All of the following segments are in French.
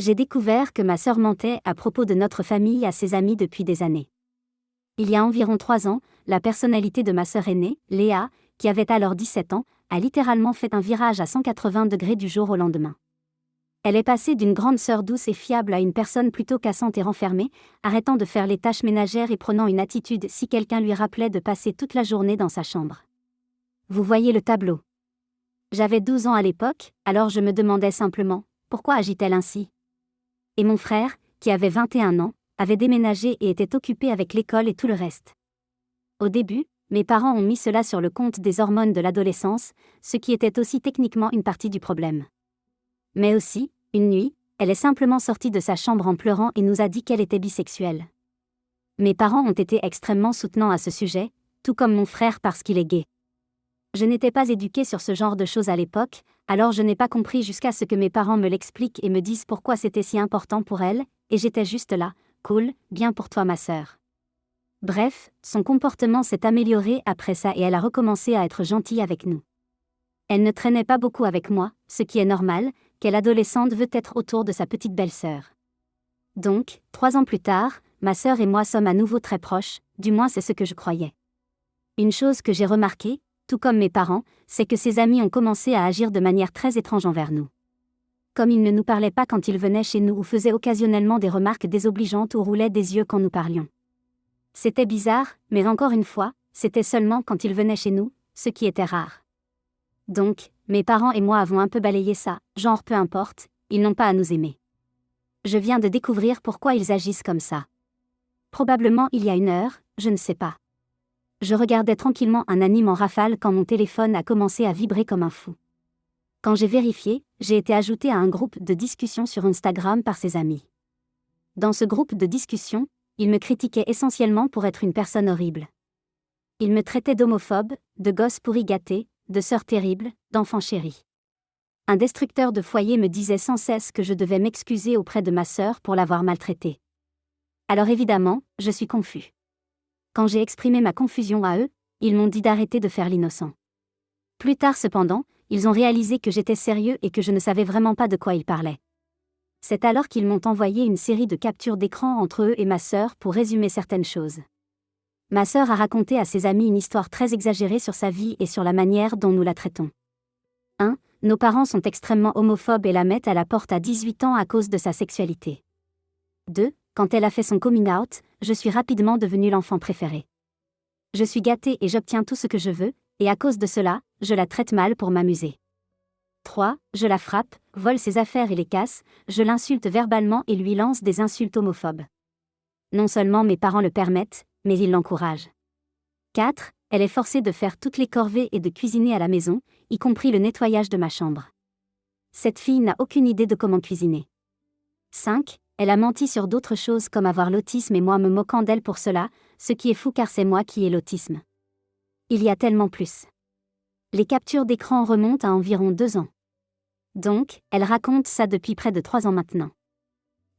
J'ai découvert que ma sœur mentait à propos de notre famille à ses amis depuis des années. Il y a environ 3 ans, la personnalité de ma sœur aînée, Léa, qui avait alors 17 ans, a littéralement fait un virage à 180 degrés du jour au lendemain. Elle est passée d'une grande sœur douce et fiable à une personne plutôt cassante et renfermée, arrêtant de faire les tâches ménagères et prenant une attitude si quelqu'un lui rappelait de passer toute la journée dans sa chambre. Vous voyez le tableau. J'avais 12 ans à l'époque, alors je me demandais simplement, pourquoi agit-elle ainsi ? Et mon frère, qui avait 21 ans, avait déménagé et était occupé avec l'école et tout le reste. Au début, mes parents ont mis cela sur le compte des hormones de l'adolescence, ce qui était aussi techniquement une partie du problème. Mais aussi, une nuit, elle est simplement sortie de sa chambre en pleurant et nous a dit qu'elle était bisexuelle. Mes parents ont été extrêmement soutenants à ce sujet, tout comme mon frère parce qu'il est gay. Je n'étais pas éduquée sur ce genre de choses à l'époque, alors je n'ai pas compris jusqu'à ce que mes parents me l'expliquent et me disent pourquoi c'était si important pour elle, et j'étais juste là, cool, bien pour toi ma sœur. Bref, son comportement s'est amélioré après ça et elle a recommencé à être gentille avec nous. Elle ne traînait pas beaucoup avec moi, ce qui est normal, quelle adolescente veut être autour de sa petite belle-sœur. Donc, 3 ans plus tard, ma sœur et moi sommes à nouveau très proches, du moins c'est ce que je croyais. Une chose que j'ai remarquée, tout comme mes parents, c'est que ses amis ont commencé à agir de manière très étrange envers nous. Comme ils ne nous parlaient pas quand ils venaient chez nous ou faisaient occasionnellement des remarques désobligeantes ou roulaient des yeux quand nous parlions. C'était bizarre, mais encore une fois, c'était seulement quand ils venaient chez nous, ce qui était rare. Donc, mes parents et moi avons un peu balayé ça, genre peu importe, ils n'ont pas à nous aimer. Je viens de découvrir pourquoi ils agissent comme ça. Probablement il y a 1 heure, je ne sais pas. Je regardais tranquillement un anime en rafale quand mon téléphone a commencé à vibrer comme un fou. Quand j'ai vérifié, j'ai été ajoutée à un groupe de discussion sur Instagram par ses amis. Dans ce groupe de discussion, ils me critiquaient essentiellement pour être une personne horrible. Ils me traitaient d'homophobe, de gosse pourri gâté, de sœur terrible, d'enfant chéri. Un destructeur de foyer me disait sans cesse que je devais m'excuser auprès de ma sœur pour l'avoir maltraitée. Alors évidemment, je suis confus. Quand j'ai exprimé ma confusion à eux, ils m'ont dit d'arrêter de faire l'innocent. Plus tard cependant, ils ont réalisé que j'étais sérieux et que je ne savais vraiment pas de quoi ils parlaient. C'est alors qu'ils m'ont envoyé une série de captures d'écran entre eux et ma sœur pour résumer certaines choses. Ma sœur a raconté à ses amis une histoire très exagérée sur sa vie et sur la manière dont nous la traitons. 1. Nos parents sont extrêmement homophobes et la mettent à la porte à 18 ans à cause de sa sexualité. 2. Quand elle a fait son coming out, je suis rapidement devenue l'enfant préféré. Je suis gâtée et j'obtiens tout ce que je veux, et à cause de cela, je la traite mal pour m'amuser. 3. Je la frappe, vole ses affaires et les casse, je l'insulte verbalement et lui lance des insultes homophobes. Non seulement mes parents le permettent, mais ils l'encouragent. 4. Elle est forcée de faire toutes les corvées et de cuisiner à la maison, y compris le nettoyage de ma chambre. Cette fille n'a aucune idée de comment cuisiner. 5. Elle a menti sur d'autres choses comme avoir l'autisme et moi me moquant d'elle pour cela, ce qui est fou car c'est moi qui ai l'autisme. Il y a tellement plus. Les captures d'écran remontent à environ 2 ans. Donc, elle raconte ça depuis près de 3 ans maintenant.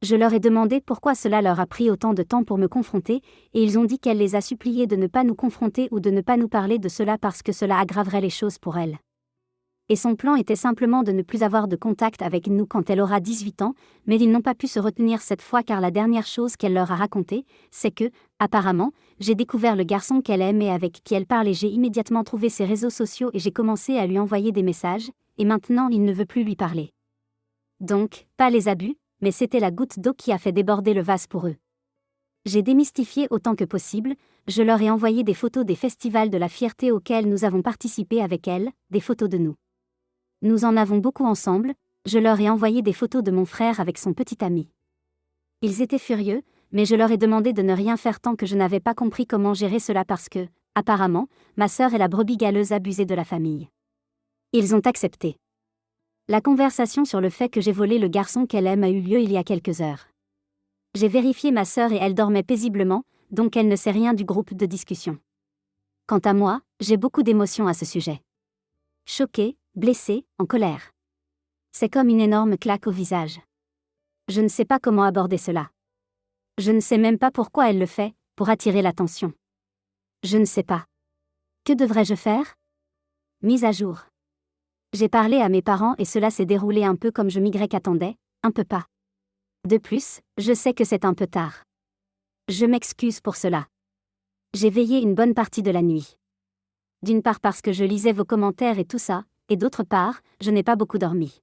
Je leur ai demandé pourquoi cela leur a pris autant de temps pour me confronter, et ils ont dit qu'elle les a suppliés de ne pas nous confronter ou de ne pas nous parler de cela parce que cela aggraverait les choses pour elle. Et son plan était simplement de ne plus avoir de contact avec nous quand elle aura 18 ans, mais ils n'ont pas pu se retenir cette fois car la dernière chose qu'elle leur a racontée, c'est que, apparemment, j'ai découvert le garçon qu'elle aime et avec qui elle parle et j'ai immédiatement trouvé ses réseaux sociaux et j'ai commencé à lui envoyer des messages, et maintenant il ne veut plus lui parler. Donc, pas les abus, mais c'était la goutte d'eau qui a fait déborder le vase pour eux. J'ai démystifié autant que possible, je leur ai envoyé des photos des festivals de la fierté auxquels nous avons participé avec elle, des photos de nous. Nous en avons beaucoup ensemble, je leur ai envoyé des photos de mon frère avec son petit ami. Ils étaient furieux, mais je leur ai demandé de ne rien faire tant que je n'avais pas compris comment gérer cela parce que, apparemment, ma sœur est la brebis galeuse abusée de la famille. Ils ont accepté. La conversation sur le fait que j'ai volé le garçon qu'elle aime a eu lieu il y a quelques heures. J'ai vérifié ma sœur et elle dormait paisiblement, donc elle ne sait rien du groupe de discussion. Quant à moi, j'ai beaucoup d'émotions à ce sujet. Choquée, blessée, en colère. C'est comme une énorme claque au visage. Je ne sais pas comment aborder cela. Je ne sais même pas pourquoi elle le fait, pour attirer l'attention. Je ne sais pas. Que devrais-je faire ? Mise à jour. J'ai parlé à mes parents et cela s'est déroulé un peu comme je m'y attendais, un peu pas. De plus, je sais que c'est un peu tard. Je m'excuse pour cela. J'ai veillé une bonne partie de la nuit. D'une part parce que je lisais vos commentaires et tout ça, et d'autre part, je n'ai pas beaucoup dormi.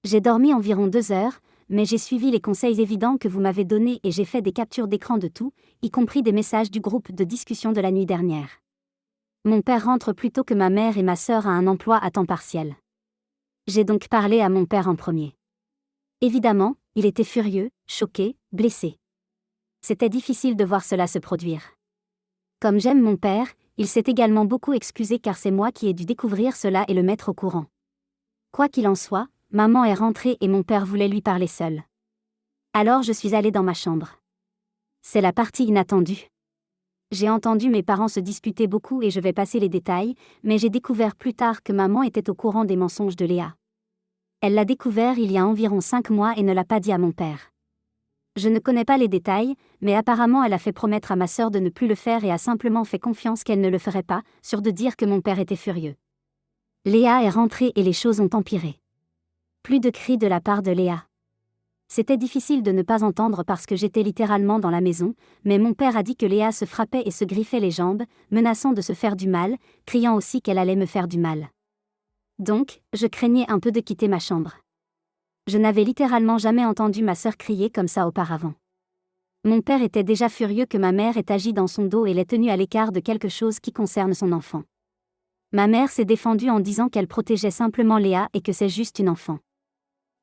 J'ai dormi environ 2 heures, mais j'ai suivi les conseils évidents que vous m'avez donnés et j'ai fait des captures d'écran de tout, y compris des messages du groupe de discussion de la nuit dernière. Mon père rentre plus tôt que ma mère et ma sœur a un emploi à temps partiel. J'ai donc parlé à mon père en premier. Évidemment, il était furieux, choqué, blessé. C'était difficile de voir cela se produire. Comme j'aime mon père, il s'est également beaucoup excusé car c'est moi qui ai dû découvrir cela et le mettre au courant. Quoi qu'il en soit, maman est rentrée et mon père voulait lui parler seul. Alors je suis allée dans ma chambre. C'est la partie inattendue. J'ai entendu mes parents se disputer beaucoup et je vais passer les détails, mais j'ai découvert plus tard que maman était au courant des mensonges de Léa. Elle l'a découvert il y a environ 5 mois et ne l'a pas dit à mon père. Je ne connais pas les détails, mais apparemment elle a fait promettre à ma sœur de ne plus le faire et a simplement fait confiance qu'elle ne le ferait pas, sûre de dire que mon père était furieux. Léa est rentrée et les choses ont empiré. Plus de cris de la part de Léa. C'était difficile de ne pas entendre parce que j'étais littéralement dans la maison, mais mon père a dit que Léa se frappait et se griffait les jambes, menaçant de se faire du mal, criant aussi qu'elle allait me faire du mal. Donc, je craignais un peu de quitter ma chambre. Je n'avais littéralement jamais entendu ma sœur crier comme ça auparavant. Mon père était déjà furieux que ma mère ait agi dans son dos et l'ait tenue à l'écart de quelque chose qui concerne son enfant. Ma mère s'est défendue en disant qu'elle protégeait simplement Léa et que c'est juste une enfant.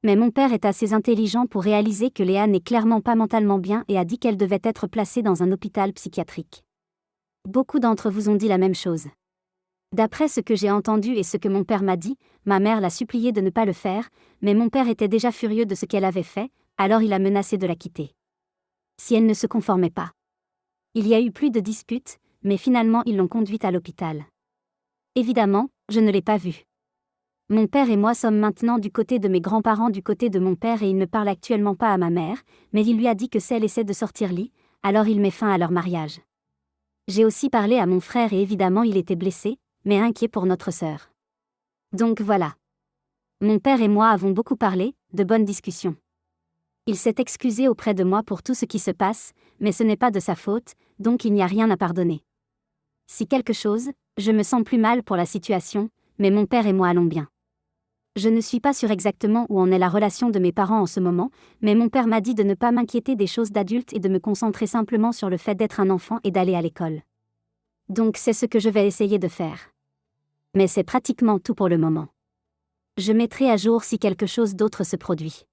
Mais mon père est assez intelligent pour réaliser que Léa n'est clairement pas mentalement bien et a dit qu'elle devait être placée dans un hôpital psychiatrique. Beaucoup d'entre vous ont dit la même chose. D'après ce que j'ai entendu et ce que mon père m'a dit, ma mère l'a supplié de ne pas le faire, mais mon père était déjà furieux de ce qu'elle avait fait, alors il a menacé de la quitter. Si elle ne se conformait pas. Il y a eu plus de disputes, mais finalement ils l'ont conduite à l'hôpital. Évidemment, je ne l'ai pas vue. Mon père et moi sommes maintenant du côté de mes grands-parents du côté de mon père et il ne parle actuellement pas à ma mère, mais il lui a dit que celle essaie de sortir lit, alors il met fin à leur mariage. J'ai aussi parlé à mon frère et évidemment il était blessé, mais inquiet pour notre sœur. Donc voilà. Mon père et moi avons beaucoup parlé, de bonnes discussions. Il s'est excusé auprès de moi pour tout ce qui se passe, mais ce n'est pas de sa faute, donc il n'y a rien à pardonner. Si quelque chose, je me sens plus mal pour la situation, mais mon père et moi allons bien. Je ne suis pas sûre exactement où en est la relation de mes parents en ce moment, mais mon père m'a dit de ne pas m'inquiéter des choses d'adultes et de me concentrer simplement sur le fait d'être un enfant et d'aller à l'école. Donc c'est ce que je vais essayer de faire. Mais c'est pratiquement tout pour le moment. Je mettrai à jour si quelque chose d'autre se produit.